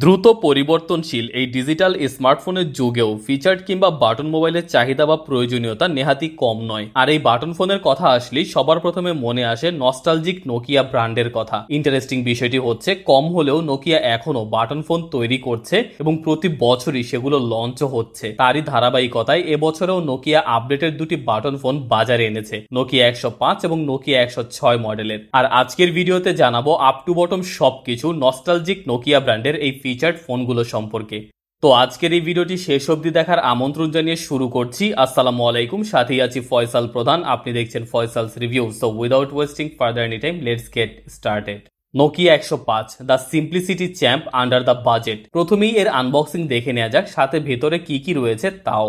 দ্রুত পরিবর্তনশীল এই ডিজিটাল স্মার্টফোনের যুগেও ফিচার্ড কিংবা বাটন মোবাইলের চাহিদা বা প্রয়োজনীয়তা নেহাতি কম নয়। আর এই বাটন ফোনের কথা আসলেই সবার প্রথমে মনে আসে নস্টালজিক নোকিয়া ব্র্যান্ডের কথা। ইন্টারেস্টিং বিষয়টি হচ্ছে কম হলেও নোকিয়া এখনো বাটন ফোন তৈরি করছে এবং প্রতি বছরই সেগুলো লঞ্চও হচ্ছে। তারই ধারাবাহিকতায় এবছরেও নোকিয়া আপডেটের দুটি বাটন ফোন বাজারে এনেছে, নোকিয়া 105 এবং নোকিয়া 106 মডেলের। আর আজকের ভিডিওতে জানাবো আপ টু বটম সবকিছু নস্টালজিক নোকিয়া ব্র্যান্ডের এই ফিচার্ড ফোনগুলো সম্পর্কে। তো আজকের এই ভিডিওটি শেষ অবধি দেখার আমন্ত্রণ জানিয়ে শুরু করছি। আসসালামু আলাইকুম, সাথেই আছি ফয়সাল প্রধান। আপনি দেখছেন Faisal's review. So without wasting further any time, let's get started. Nokia 105, the simplicity champ under the budget. প্রথমেই এর আনবক্সিং দেখে নেওয়া যাক, সাথে ভেতরে কি কি রয়েছে তাও।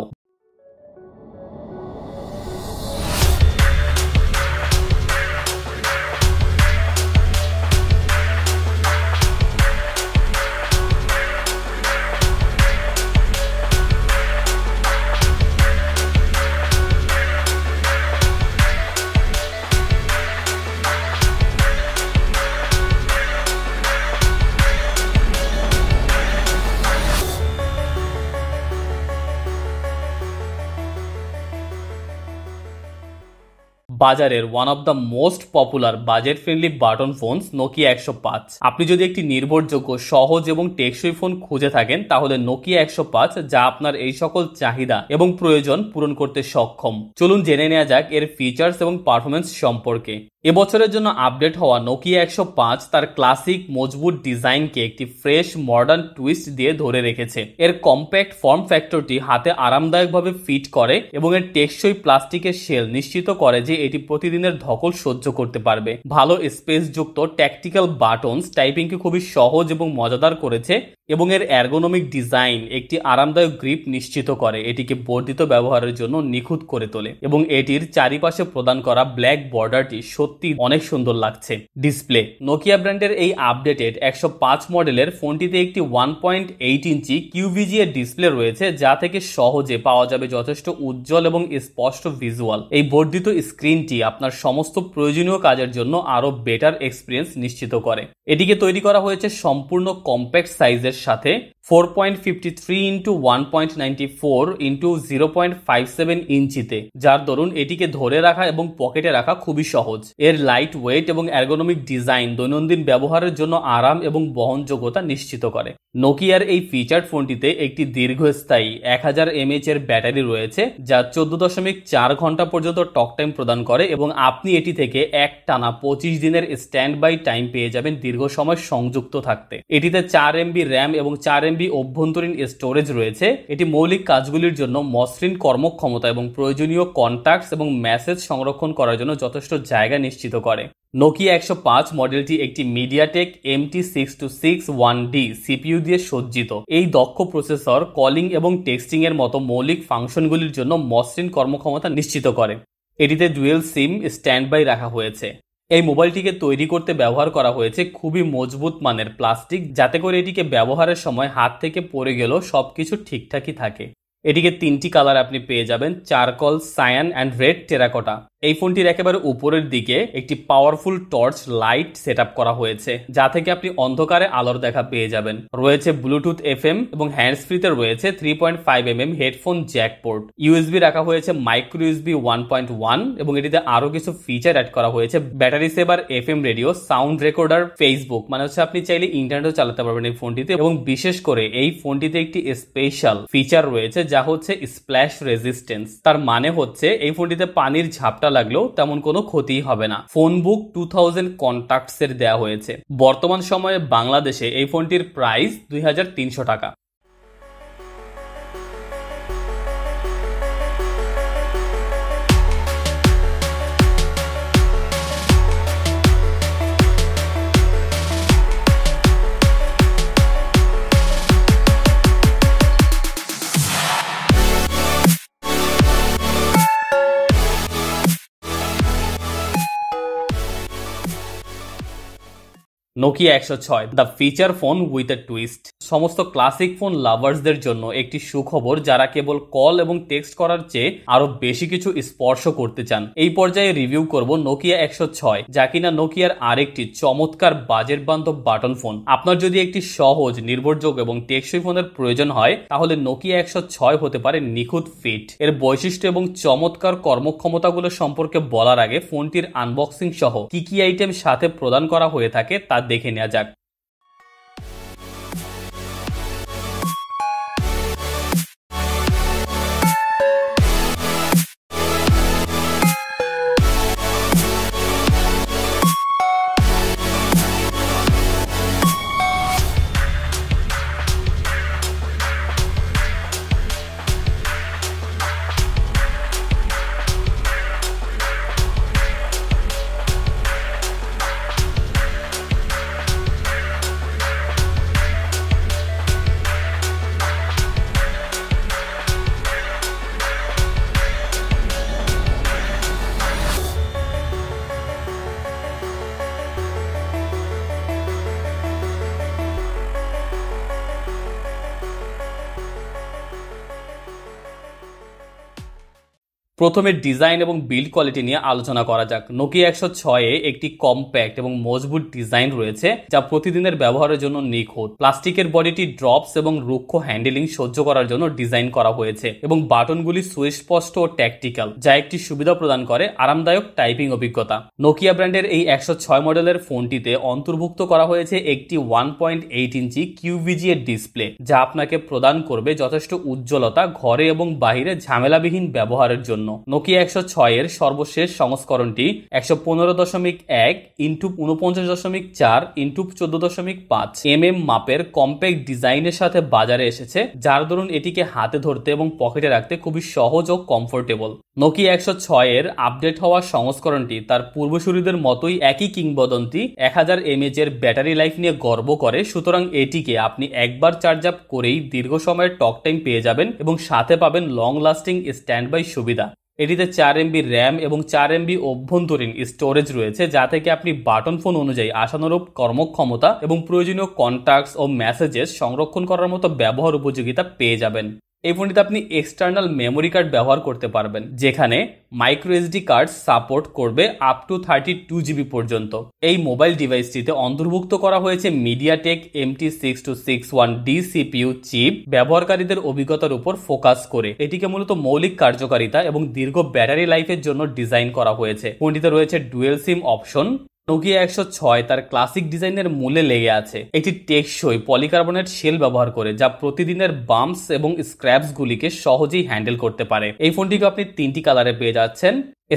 বাজারের one of the most popular budget friendly button phones Nokia 105। আপনি যদি একটি নির্ভরযোগ্য, সহজ এবং টেকসই ফোন খুঁজে থাকেন তাহলে নোকিয়া 105 যা আপনার এই সকল চাহিদা এবং প্রয়োজন পূরণ করতে সক্ষম। চলুন জেনে নেওয়া যাক এর ফিচার্স এবং পারফরমেন্স সম্পর্কে। এবছরের জন্য আপডেট হওয়া নোকিয়া 105 তার ক্লাসিক মজবুত ডিজাইনকে একটি ফ্রেশ মডার্ন টুইস্ট দিয়ে ধরে রেখেছে। এর কম্প্যাক্ট ফর্ম ফ্যাক্টরটি হাতে আরামদায়কভাবে ফিট করে এবং এর টেকসই প্লাস্টিকের শেল নিশ্চিত করে যে এটি প্রতিদিনের ধকল সহ্য করতে পারবে। ভালো স্পেসযুক্ত ট্যাকটিক্যাল বাটনস টাইপিংকে খুবই সহজ এবং মজাদার করেছে এবং এর এরগোনমিক ডিজাইন একটি আরামদায়ক গ্রিপ নিশ্চিত করে, এটিকে বর্ধিত ব্যবহারের জন্য নিখুঁত করে তোলে এবং এটির চারিপাশে প্রদান করা ব্ল্যাক বর্ডারটি সত্যি অনেক সুন্দর লাগছে। ডিসপ্লে, নোকিয়া ব্র্যান্ডের এই আপডেটেড 105 মডেলের ফোনটিতে একটি 1.8 ইঞ্চি কিউভিজি এর ডিসপ্লে রয়েছে, যা থেকে সহজে পাওয়া যাবে যথেষ্ট উজ্জ্বল এবং স্পষ্ট ভিজুয়াল। এই বর্ধিত স্ক্রিনটি আপনার সমস্ত প্রয়োজনীয় কাজের জন্য আরো বেটার এক্সপিরিয়েন্স নিশ্চিত করে। এটিকে তৈরি করা হয়েছে সম্পূর্ণ কম্প্যাক্ট সাইজের সাথে 4.53 ইন্টু 1.94 ইন্টু 0.57 ইঞ্চিতে, যার দরুন এটিকে ধরে রাখা এবং পকেটে রাখা খুবই সহজ। এর লাইট ওয়েট এবং এরগোনমিক ডিজাইন দৈনন্দিন ব্যবহারের জন্য আরাম এবং বহনযোগ্যতা নিশ্চিত করে। নোকিয়ার এই ফিচার্ড ফোনটিতে একটি দীর্ঘস্থায়ী 1000 mAh এর ব্যাটারি রয়েছে, যা 14.4 ঘন্টা পর্যন্ত টক টাইম প্রদান করে এবং আপনি এটি থেকে একটানা 25 দিনের স্ট্যান্ড বাই টাইম পেয়ে যাবেন দীর্ঘ সময় সংযুক্ত থাকতে। এটিতে 4 MB র্যাম এবং 4 MB অভ্যন্তরীণ স্টোরেজ রয়েছে। এটি মৌলিক কাজগুলির জন্য মসৃণ কর্মক্ষমতা এবং প্রয়োজনীয় কন্ট্যাক্টস এবং মেসেজ সংরক্ষণ করার জন্য যথেষ্ট জায়গা নিশ্চিত করে। নোকিয়া 105 মডেলটি একটি মিডিয়াটেক MT6261D সিপিইউ দিয়ে সজ্জিত। এই দক্ষ প্রসেসর কলিং এবং টেক্সটিং এর মতো মৌলিক ফাংশনগুলির জন্য মসৃণ কর্মক্ষমতা নিশ্চিত করে। এটিতে ডুয়েল সিম স্ট্যান্ড বাই রাখা হয়েছে। এই মোবাইলটিকে তৈরি করতে ব্যবহার করা হয়েছে খুবই মজবুত মানের প্লাস্টিক, যাতে করে এটিকে ব্যবহারের সময় হাত থেকে পড়ে গেলেও সবকিছু ঠিকঠাকই থাকে। এটিকে 3টি কালার আপনি পেয়ে যাবেন, charcoal, cyan and red terracotta. এই ফোনটির একেবারে উপরের দিকে একটি পাওয়ারফুল টর্চ লাইট সেটআপ করা হয়েছে, যা থেকে আপনি অন্ধকারে আলোর দেখা পেয়ে যাবেন। রয়েছে ব্লুটুথ FM এবং হ্যান্ডস ফ্রিতে রয়েছে 3.5 mm headphone Jack port. USB রাখা হয়েছে মাইক্রো ইউএসবি 1.1 এবং এটিতে আরো কিছু ফিচার অ্যাড করা হয়েছে। Battery saver FM radio, sound recorder, Facebook, মানে হচ্ছে আপনি চাইলে ইন্টারনেটও চালাতে পারবেন এই ফোনটিতে। এবং বিশেষ করে এই ফোনটিতে একটি স্পেশাল ফিচার রয়েছে যা হচ্ছে স্প্ল্যাশ রেজিস্ট্যান্স। তার মানে হচ্ছে এই ফোনটিতে পানির ঝাপটা লাগলেও তেমন কোনো ক্ষতি হবে না। ফোন বুক 2000 কন্টাক্টস এর দেওয়া হয়েছে। বর্তমান সময়ে বাংলাদেশে এই ফোনটির প্রাইস 2300 টাকা। Nokia 106 the feature phone with a twist. সমস্ত ক্লাসিক ফোন লাভার্সদের জন্য একটি সুখবর, যারা কেবল কল এবং টেক্সট করার চেয়ে আরো বেশি কিছু স্পর্শ করতে চান। এই পর্যায়ে রিভিউ করব নোকিয়া 106, যা কিনা নোকিয়ার আরেকটি চমৎকার বাজেট বান্ধব বাটন ফোন। আপনার যদি একটি সহজ, নির্ভরযোগ্য এবং টেকসই ফোনের প্রয়োজন হয়, তাহলে নোকিয়া 106 হতে পারে নিখুঁত ফিট। এর বৈশিষ্ট্য এবং চমৎকার কর্মক্ষমতাগুলো সম্পর্কে বলার আগে ফোনটির আনবক্সিং সহ কি কি আইটেম সাথে প্রদান করা হয়ে থাকে তা দেখে নেওয়া যাক। প্রথমে ডিজাইন এবং বিল্ড কোয়ালিটি নিয়ে আলোচনা করা যাক। নোকিয়া 106 একটি কম্প্যাক্ট এবং মজবুত ডিজাইন রয়েছে, যা প্রতিদিনের ব্যবহারের জন্য নিখুঁত। প্লাস্টিকের বডিটি ড্রপস এবং রুক্ষ হ্যান্ডেলিং সহ্য করার জন্য ডিজাইন করা হয়েছে এবং বাটনগুলি সুস্পষ্ট ও ট্যাকটিক্যাল, যা একটি সুবিধা প্রদান করে আরামদায়ক টাইপিং অভিজ্ঞতা। নোকিয়া ব্র্যান্ডের এই 106 মডেলের ফোনটিতে অন্তর্ভুক্ত করা হয়েছে একটি 1.8 ইঞ্চি QVGA ডিসপ্লে, যা আপনাকে প্রদান করবে যথেষ্ট উজ্জ্বলতা ঘরে এবং বাইরে ঝামেলাবিহীন ব্যবহারের জন্য। নোকিয়া 106 এর সর্বশেষ সংস্করণটি 115.1 ইন্টু 49.4 ইন্টু 14.5 mm মাপের কম্প্যাক্ট ডিজাইনের সাথে বাজারে এসেছে, যার দরুন এটিকে হাতে ধরতে এবং পকেটে রাখতে খুবই সহজ ও কমফোর্টেবল। নোকিয়া 106 এর আপডেট হওয়া সংস্করণটি তার পূর্বসূরীদের মতোই একই কিংবদন্তি 1000 mAh এর ব্যাটারি লাইফ নিয়ে গর্ব করে, সুতরাং এটিকে আপনি একবার চার্জ আপ করেই দীর্ঘ সময়ের টক টাইম পেয়ে যাবেন এবং সাথে পাবেন লং লাস্টিং স্ট্যান্ড বাই সুবিধা। এটিতে 4 MB র্যাম এবং 4 MB অভ্যন্তরীণ স্টোরেজ রয়েছে, যা থেকে আপনি বাটন ফোন অনুযায়ী আশানুরূপ কর্মক্ষমতা এবং প্রয়োজনীয় কন্ট্যাক্টস ও মেসেজেস সংরক্ষণ করার মতো ব্যবহার উপযোগিতা পেয়ে যাবেন। এই ফোনটিতে আপনি এক্সটার্নাল মেমোরি কার্ড ব্যবহার করতে পারবেন, যেখানে মাইক্রো এসডি কার্ড সাপোর্ট করবে আপ টু 32 GB পর্যন্ত। এই মোবাইল ডিভাইসটিতে অন্তর্ভুক্ত করা হয়েছে মিডিয়াটেক MT6261D CPU চিপ, ব্যবহারকারীদের অভিজ্ঞতার উপর ফোকাস করে। এটিকে মূলত মৌলিক কার্যকারিতা এবং দীর্ঘ ব্যাটারি লাইফের জন্য ডিজাইন করা হয়েছে। ফোনটিতে রয়েছে ডুয়েল সিম অপশন। নোকিয়া 106 তার ক্লাসিক ডিজাইনের মূলে লেগে আছে একটি টেকসই পলিকার্বনেট শেল ব্যবহার করে, যা প্রতিদিনের বাম্পস এবং স্ক্র্যাপস গুলিকে সহজেই হ্যান্ডেল করতে পারে। এই ফোনটিকে আপনি 3টি কালারে পেয়ে যাচ্ছেন: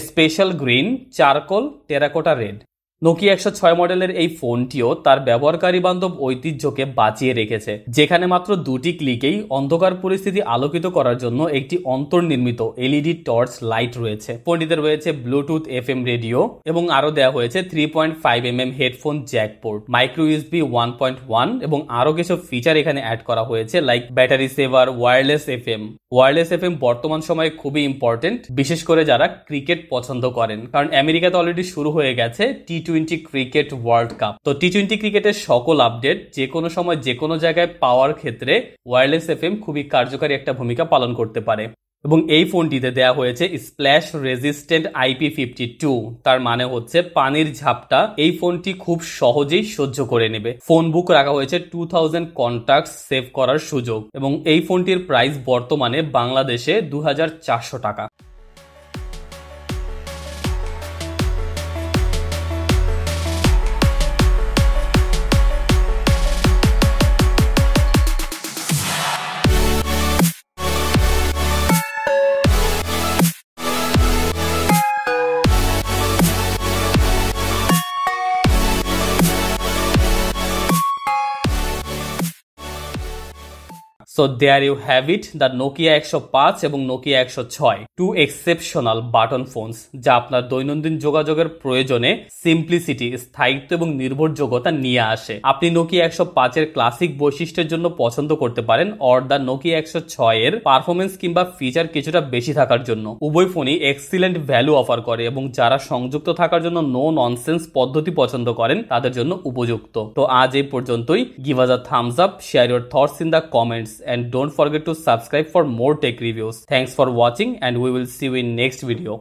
special green, charcoal, terracotta red. Nokia 106 মডেলের এই ফোনটিও তার ব্যবহারকারী বান্ধব ঐতিহ্যকে বাঁচিয়ে রেখেছে, যেখানে মাত্র 2টি ক্লিকেই অন্ধকার পরিস্থিতি আলোকিত করার জন্য একটি অন্তর্নির্মিত LED টর্চ লাইট রয়েছে। ফোনটিতে রয়েছে ব্লুটুথ FM রেডিও এবং আরো দেওয়া হয়েছে 3.5 mm headphone Jack port, micro USB 1.1 এবং আরো কিছু ফিচার এখানে অ্যাড করা হয়েছে, like battery saver, wireless FM। Wireless FM বর্তমান সময়ে খুবই ইম্পর্টেন্ট, বিশেষ করে যারা ক্রিকেট পছন্দ করেন, কারণ আমেরিকাতে অলরেডি শুরু হয়ে গেছে T20 ক্রিকেট ওয়ার্ল্ড কাপ। তো T20 ক্রিকেটের সকল আপডেট যে কোনো সময় যে কোনো জায়গায় পাওয়ার ক্ষেত্রে ওয়্যারলেস FM খুবই কার্যকারী একটা ভূমিকা পালন করতে পারে। এবং এই ফোনটিতে দেয়া হয়েছে স্প্ল্যাশ রেজিস্ট্যান্ট IP52, তার মানে হচ্ছে পানির ঝাপটা এই ফোনটি খুব সহজেই সহ্য করে নেবে। ফোন বুক রাখা হয়েছে 2000 কন্টাক্ট সেভ করার সুযোগ এবং এই ফোনটির প্রাইস বর্তমানে বাংলাদেশে 2400 টাকা। So there you have it, the Nokia 105 এবং Nokia 106, two exceptional button phones যা আপনার দৈনন্দিন যোগাযোগের প্রয়োজনে সিম্পলিসিটি, স্থায়িত্ব এবং নির্ভরযোগ্যতা নিয়ে আসে। আপনি নোকিয়া 105 এর ক্লাসিক বৈশিষ্ট্যের জন্য পছন্দ করতে পারেন, অর দ্য নোকিয়া 106 এর পারফরমেন্স কিংবা ফিচার কিছুটা বেশি থাকার জন্য। উভয় ফোনই এক্সিলেন্ট ভ্যালু অফার করে এবং যারা সংযুক্ত থাকার জন্য নো ননসেন্স পদ্ধতি পছন্দ করেন তাদের জন্য উপযুক্ত। তো আজ এই পর্যন্তই। Give us a Thums up, share your thoughts in the comments and don't forget to subscribe for more tech reviews. Thanks for watching and we will see you in next video.